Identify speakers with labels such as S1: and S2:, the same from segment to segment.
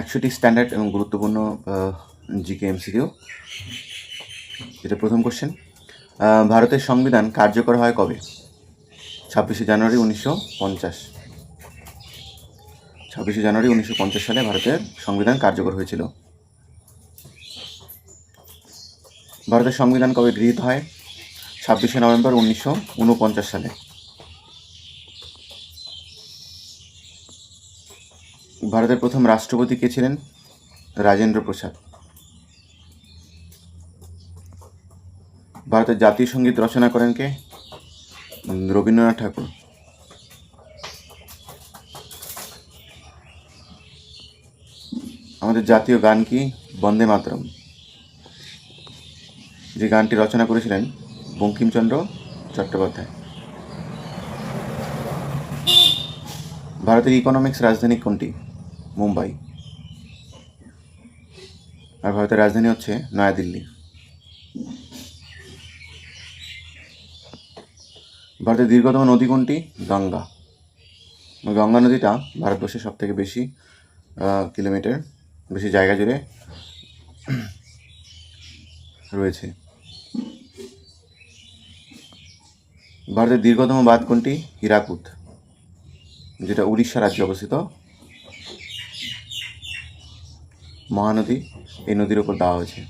S1: 100টি standard এবং গুরুত্বপূর্ণ GK MCQ. যেটা প্রথম কোশ্চেন, ভারতের সংবিধান কার্যকর হয় কবে? 26শে জানুয়ারি 1950। 26শে জানুয়ারি 1950 সালে ভারতের সংবিধান কার্যকর হয়েছিল। ভারতের সংবিধান কবে গৃহীত হয়? 26শে নভেম্বর 1949 সালে। ভারতের প্রথম রাষ্ট্রপতি কে ছিলেন? রাজেন্দ্র প্রসাদ। ভারতের জাতীয় সঙ্গীত রচনা করেন কে? রবীন্দ্রনাথ ঠাকুর। আমাদের জাতীয় গান কি? বন্দে মাতরম। যে গানটি রচনা করেছিলেন বঙ্কিমচন্দ্র চট্টোপাধ্যায়। ভারতের ইকোনমিক্স রাজধানী কোনটি? মুম্বাই। আর ভারতের রাজধানী হচ্ছে নয়াদিল্লি। ভারতের দীর্ঘতম নদী কোনটি? গঙ্গা। গঙ্গা নদীটা ভারতবর্ষের সব থেকে বেশি কিলোমিটার বেশি জায়গা জুড়ে রয়েছে। ভারতের দীর্ঘতম বাঁধ কোনটি? হীরাকুদ, যেটা উড়িষ্যা রাজ্যে অবস্থিত। মহানদী এই নদীর ওপর দেওয়া হয়েছে।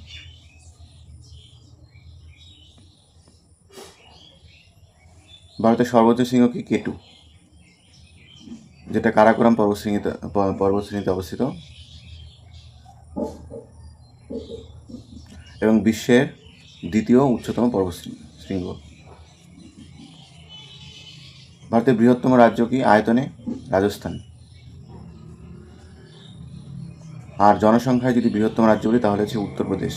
S1: ভারতের সর্বোচ্চ শৃঙ্গ কি? কেটু, যেটা কারাকোরাম পর্বতশ্রেণীতে অবস্থিত এবং বিশ্বের দ্বিতীয় উচ্চতম পর্বতশৃঙ্গ। ভারতের বৃহত্তম রাজ্য কি আয়তনে? রাজস্থান। আর জনসংখ্যায় যদি বৃহত্তম রাজ্য বলি তাহলে হচ্ছে উত্তরপ্রদেশ।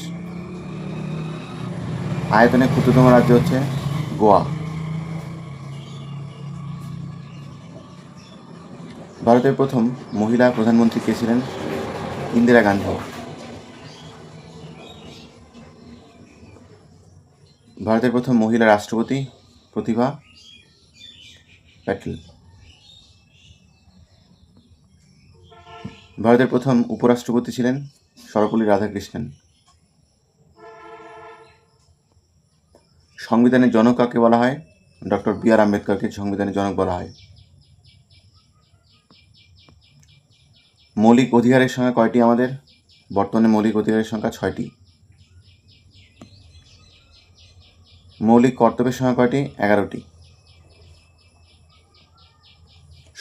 S1: আয়তনে ক্ষুদ্রতম রাজ্য হচ্ছে গোয়া। ভারতের প্রথম মহিলা প্রধানমন্ত্রী কে ছিলেন? ইন্দিরা গান্ধী। ভারতের প্রথম মহিলা রাষ্ট্রপতি? প্রতিভা প্যাটেল। ভারতের প্রথম উপরাষ্ট্রপতি ছিলেন সর্বপল্লী রাধাকৃষ্ণন। সংবিধানের জনক কাকে বলা হয়? Doctor B.R.. আম্বেদকরকে সংবিধানের জনক বলা হয়। মৌলিক অধিকারের সংখ্যা কয়টি আমাদের? বর্তমানে মৌলিক অধিকারের সংখ্যা 6টি। মৌলিক কর্তব্যের সংখ্যা কয়টি? 11টি।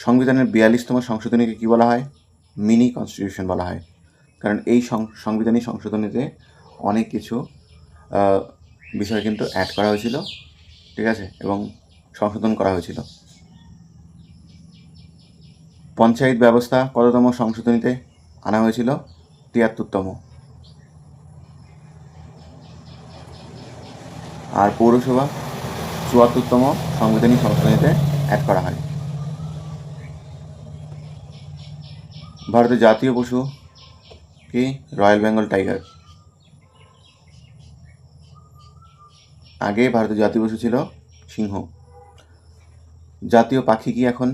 S1: সংবিধানের 42তম সংশোধনীকে কী বলা হয়? মিনি কনস্টিটিউশন বলা হয়, কারণ এই সংবিধানিক সংশোধনীতে অনেক কিছু বিষয় কিন্তু অ্যাড করা হয়েছিল, ঠিক আছে, এবং সংশোধন করা হয়েছিল। পঞ্চায়েত ব্যবস্থা কততম সংশোধনীতে আনা হয়েছিল? 73তম। আর পৌরসভা 74তম সাংবিধানিক সংশোধনীতে অ্যাড করা হয়। ভারতের জাতীয় পশু কি? Royal Bengal tiger. আগে ভারতের জাতীয় পশু ছিল সিংহ। জাতীয় পাখি কি এখন?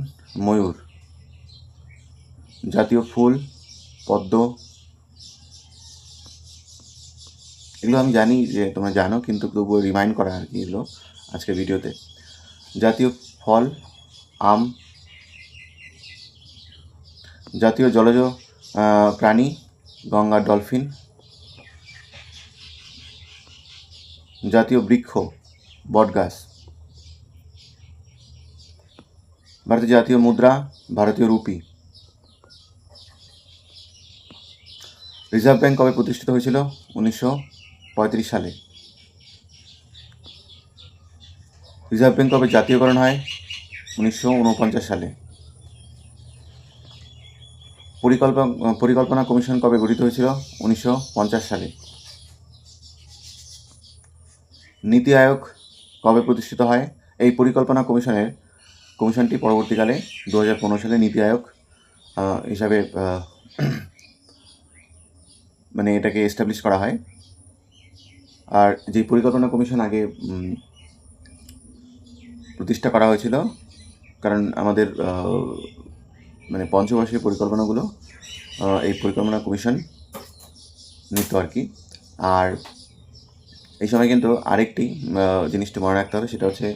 S1: ময়ূর। জাতীয় ফুল পদ্ম। এগুলো আমি জানি যে তোমরা জানো, কিন্তু তবুও রিমাইন্ড করা আর কি এগুলো আজকের ভিডিওতে। জাতীয় ফল আম। জাতীয় জলজ প্রাণী গঙ্গার ডলফিন। জাতীয় বৃক্ষ বটগাছ। ভারতের জাতীয় মুদ্রা ভারতীয় রুপি। রিজার্ভ ব্যাঙ্ক কবে প্রতিষ্ঠিত হয়েছিল? 1935 সালে। রিজার্ভ ব্যাঙ্ক কবে জাতীয়করণ হয়? 1949 সালে। পরিকল্পনা কমিশন কবে গঠিত হয়েছিল? 1950 সালে। নীতি আয়োগ কবে প্রতিষ্ঠিত হয়? এই পরিকল্পনা কমিশনটি পরবর্তীকালে 2015 সালে নীতি আয়োগ হিসাবে মানে এটাকে এস্টাবলিশ করা হয়। আর যে পরিকল্পনা কমিশন আগে প্রতিষ্ঠা করা হয়েছিল, কারণ আমাদের মানে পঞ্চবার্ষিক পরিকল্পনাগুলো এই পরিকল্পনা কমিশন নিত আর কি। আর এই সময় কিন্তু আরেকটি জিনিসটা মনে রাখতে হবে, সেটা হচ্ছে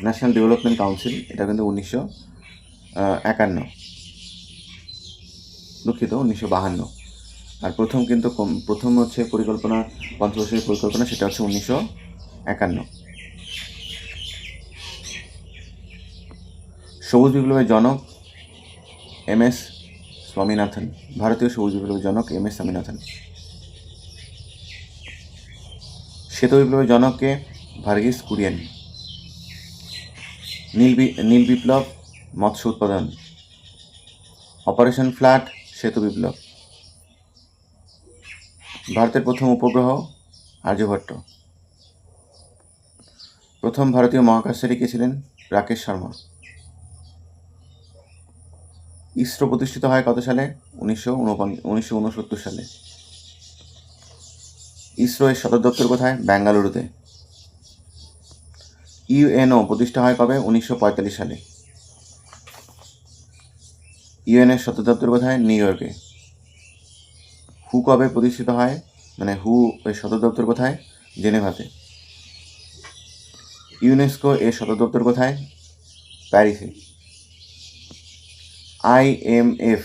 S1: ন্যাশনাল ডেভেলপমেন্ট কাউন্সিল, এটা কিন্তু 1952। আর প্রথম হচ্ছে পরিকল্পনা, পঞ্চবার্ষিক পরিকল্পনা, সেটা হচ্ছে 1951। সবুজ বিপ্লবের জনক MS স্বামীনাথন, ভারতীয় সবুজ বিপ্লবের জনক MS স্বামীনাথন। শ্বেত বিপ্লবের জনককে ভার্গিস কুরিয়েন। নীল বিপ্লব, মৎস্য উৎপাদন। অপারেশন ফ্ল্যাট, শ্বেত বিপ্লব। ভারতের প্রথম উপগ্রহ আর্যভট্ট। প্রথম ভারতীয় মহাকাশচারী কে ছিলেন? রাকেশ শর্মা। ইসরো প্রতিষ্ঠিত হয় কত সালে? 1969 সালে। ইসরো এর সদর দপ্তর কোথায়? বেঙ্গালুরুতে। ইউএনও প্রতিষ্ঠা হয় কবে? 1945 সালে। ইউএন এর সদর দপ্তর কোথায়? নিউ ইয়র্কে। হু কবে প্রতিষ্ঠিত হয়? মানে হু এর সদর দপ্তর কোথায়? জেনেভাতে। ইউনেস্কো এর সদর দপ্তর কোথায়? প্যারিসে। IMF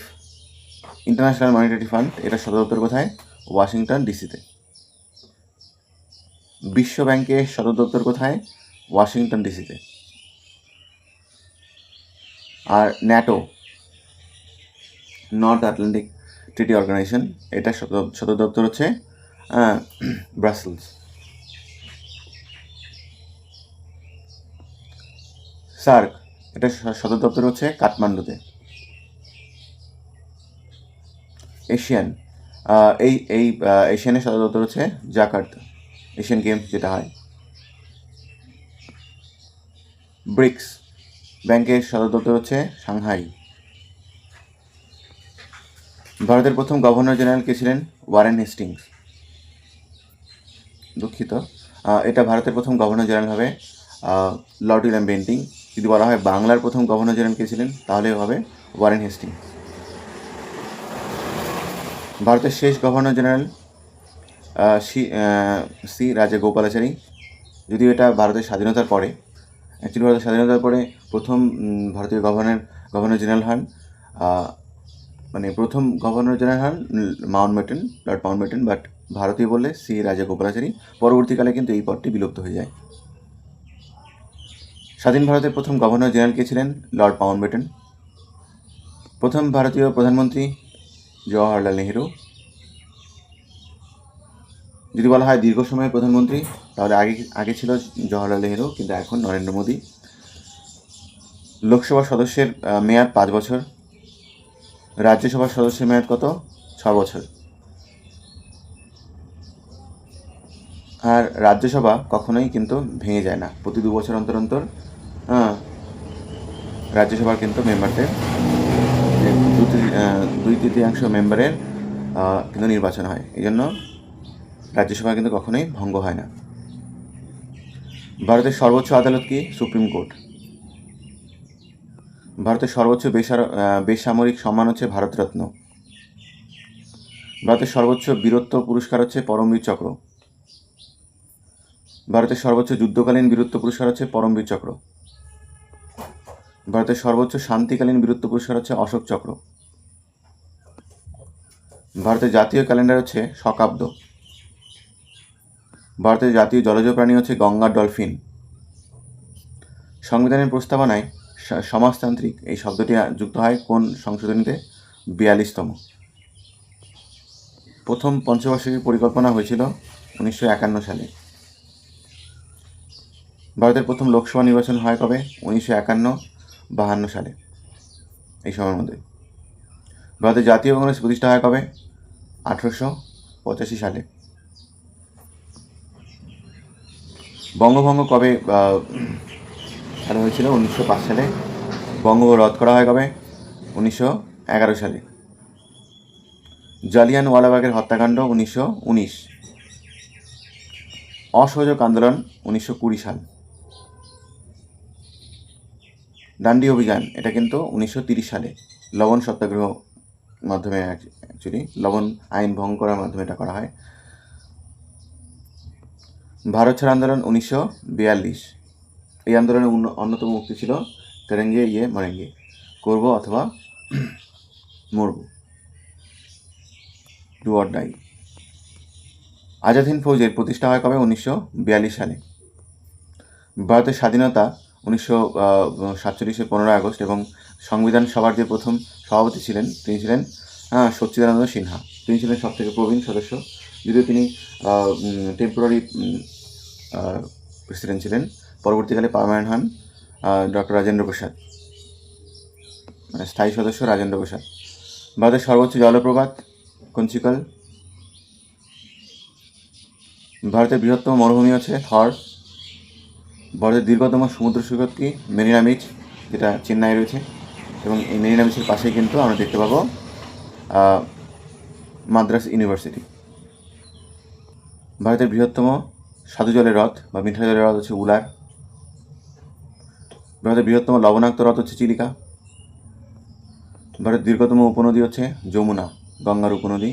S1: ইন্টারন্যাশনাল মনিটারি ফান্ড, এটা সদর দপ্তর কোথায়? ওয়াশিংটন ডিসিতে। বিশ্ব ব্যাংকের সদর দপ্তর কোথায়? ওয়াশিংটন ডিসিতে। আর NATO, north Atlantic treaty organization, এটা সদর দপ্তর হচ্ছে ব্রাসেলস। সার্ক, এটা সদর দপ্তর হচ্ছে কাঠমান্ডুতে। এশিয়ান, এশিয়ানের সদর দপ্তর হচ্ছে জাকার্তা, এশিয়ান গেমস যেটা হয়। ব্রিক্স ব্যাংকের সদর দপ্তর হচ্ছে সাংহাই। ভারতের প্রথম গভর্নর জেনারেল কে ছিলেন? Warren Hastings. দুঃখিত, এটা ভারতের প্রথম গভর্নর জেনারেল হবে লর্ড উইলিয়াম বেন্টিং। যদি বলা হয় বাংলার প্রথম গভর্নর জেনারেল কে ছিলেন, তাহলে হবে ওয়ারেন হেস্টিংস। ভারতের শেষ গভর্নর জেনারেল সি রাজাগোপালাচারী। যদিও এটা ভারতের স্বাধীনতার পরে, অ্যাকচুয়ালি ভারতের স্বাধীনতার পরে প্রথম ভারতীয় গভর্নর জেনারেল হন, মানে প্রথম গভর্নর জেনারেল হন লর্ড মাউন্টব্যাটেন, বাট ভারতীয় বললে সি রাজাগোপালাচারী। পরবর্তীকালে কিন্তু এই পদটি বিলুপ্ত হয়ে যায়। স্বাধীন ভারতের প্রথম গভর্নর জেনারেল কে ছিলেন? Lord Mountbatten. প্রথম ভারতীয় প্রধানমন্ত্রী জওহরলাল নেহেরু। যদি বলা হয় দীর্ঘ সময়ের প্রধানমন্ত্রী, তাহলে আগে ছিল জওহরলাল নেহেরু, কিন্তু এখন নরেন্দ্র মোদী। লোকসভা সদস্যের মেয়াদ 5 বছর। রাজ্যসভার সদস্যের মেয়াদ কত? 6 বছর। আর রাজ্যসভা কখনোই কিন্তু ভেঙে যায় না, প্রতি 2 বছর অন্তর অন্তর রাজ্যসভার কিন্তু মেম্বারদের 2/3 মেম্বারের কিন্তু নির্বাচন হয়। এই জন্য রাজ্যসভা কিন্তু কখনোই ভঙ্গ হয় না। ভারতের সর্বোচ্চ আদালত কি? Supreme court. ভারতের সর্বোচ্চ বেসামরিক সম্মান হচ্ছে ভারতরত্ন। ভারতের সর্বোচ্চ বীরত্ব পুরস্কার হচ্ছে পরমবীর চক্র। ভারতের সর্বোচ্চ যুদ্ধকালীন বীরত্ব পুরস্কার হচ্ছে পরমবীর চক্র। ভারতের সর্বোচ্চ শান্তিকালীন বীরত্ব পুরস্কার হচ্ছে অশোক চক্র। ভারতের জাতীয় ক্যালেন্ডার হচ্ছে শকাব্দ। ভারতের জাতীয় জলজ প্রাণী হচ্ছে গঙ্গার ডলফিন। সংবিধানের প্রস্তাবনায় সমাজতান্ত্রিক এই শব্দটি যুক্ত হয় কোন সংশোধনীতে? 42তম। প্রথম পঞ্চবার্ষিক পরিকল্পনা হয়েছিল 1951 সালে। ভারতের প্রথম লোকসভা নির্বাচন হয় কবে? 1951-52 সালে, এই সময়ের মধ্যে। ভারতের জাতীয় কংগ্রেস প্রতিষ্ঠা হয় কবে? 1885 সালে। বঙ্গভঙ্গ কবে চালু হয়েছিল? 1905 সালে। বঙ্গভঙ্গ রদ করা হয় কবে? 1911 সালে। জালিয়ানওয়ালাবাগের হত্যাকাণ্ড 1919। অসহযোগ আন্দোলন 1920 সাল। ডান্ডি অভিযান এটা কিন্তু 1930 সালে লবণ সত্যাগ্রহ মাধ্যমে, অ্যাকচুয়ালি লবণ আইন ভঙ্গ করার মাধ্যমে এটা করা হয়। ভারত ছাড় আন্দোলন 1942, এই আন্দোলনের অন্যতম উক্তি ছিল করেঙ্গে ইয়ে মরেঙ্গে, করব অথবা মরব, do or die. Azad Hind ফৌজের প্রতিষ্ঠা হয় কবে? 1942 সালে। ভারতের স্বাধীনতা 1947-এর 15 আগস্ট, এবং সংবিধান সভার যে প্রথম সভাপতি ছিলেন তিনি ছিলেন সচ্চিদানন্দ সিনহা। তিনি ছিলেন সবথেকে প্রবীণ সদস্য, যদিও তিনি টেম্পোরারি প্রেসিডেন্ট ছিলেন। পরবর্তীকালে পার্মানেন্ট হন ডক্টর রাজেন্দ্র প্রসাদ, মানে স্থায়ী সদস্য রাজেন্দ্র প্রসাদ। ভারতের সর্বোচ্চ জলপ্রপাত কঞ্চিকল। ভারতের বৃহত্তম মরুভূমি হচ্ছে থর। ভারতের দীর্ঘতম সমুদ্র সৈকত কি? মেরিনা বিচ, যেটা চেন্নাই রয়েছে, এবং এই মেরিনা বিচের পাশেই কিন্তু আমরা দেখতে পাবো মাদ্রাস ইউনিভার্সিটি। ভারতের বৃহত্তম স্বাদু জলের হ্রদ বা মিঠা জলের হ্রদ হচ্ছে উলার। ভারতের বৃহত্তম লবণাক্ত হ্রদ হচ্ছে চিলিকা। ভারতের দীর্ঘতম উপনদী হচ্ছে যমুনা, গঙ্গার উপনদী।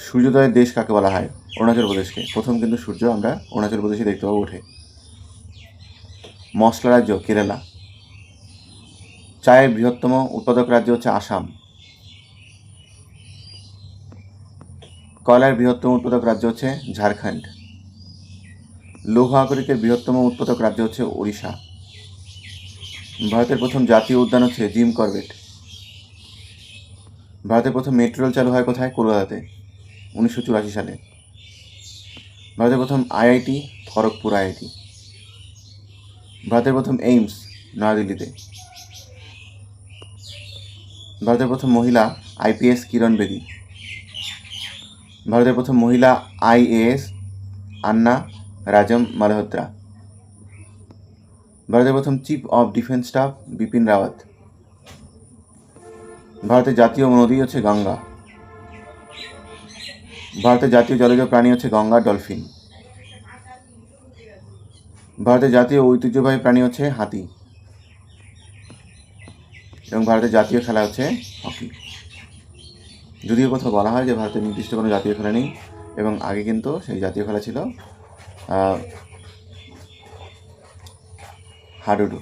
S1: সূর্যোদয়ের দেশ কাকে বলা হয়? অরুণাচল প্রদেশকে। প্রথম কিন্তু সূর্য আমরা অরুণাচল প্রদেশে দেখতে পাবো ওঠে। মশলা রাজ্য কেরালা। চায়ের বৃহত্তম উৎপাদক রাজ্য হচ্ছে আসাম। কয়লার বৃহত্তম উৎপাদক রাজ্য হচ্ছে ঝাড়খণ্ড। লৌহ আকরিকের বৃহত্তম উৎপাদক রাজ্য হচ্ছে ওড়িশা। ভারতের প্রথম জাতীয় উদ্যান হচ্ছে জিম করবেট। ভারতের প্রথম মেট্রো রেল চালু হয় কোথায়? কলকাতাতে, 1984 সালে। ভারতের প্রথম আইআইটি খড়গপুর আইআইটি। ভারতের প্রথম এইমস নয়াদিল্লিতে। ভারতের প্রথম মহিলা আইপিএস কিরণ বেদি। ভারতের প্রথম মহিলা আইএএস আন্না রাজম মালহোত্রা। ভারতের প্রথম chief of defence staff Bipin Rawat. ভারতের জাতীয় নদী হচ্ছে গঙ্গা। ভারতের জাতীয় জলজ প্রাণী হচ্ছে গঙ্গা ডলফিন। ভারতের জাতীয় ঐতিহ্যবাহী প্রাণী হচ্ছে হাতি, এবং ভারতের জাতীয় খেলা হচ্ছে হকি। যদিও কোথাও বলা হয় যে ভারতের নির্দিষ্ট কোনো জাতীয় খেলা নেই, এবং আগে কিন্তু সেই জাতীয় খেলা ছিল হাডুডু।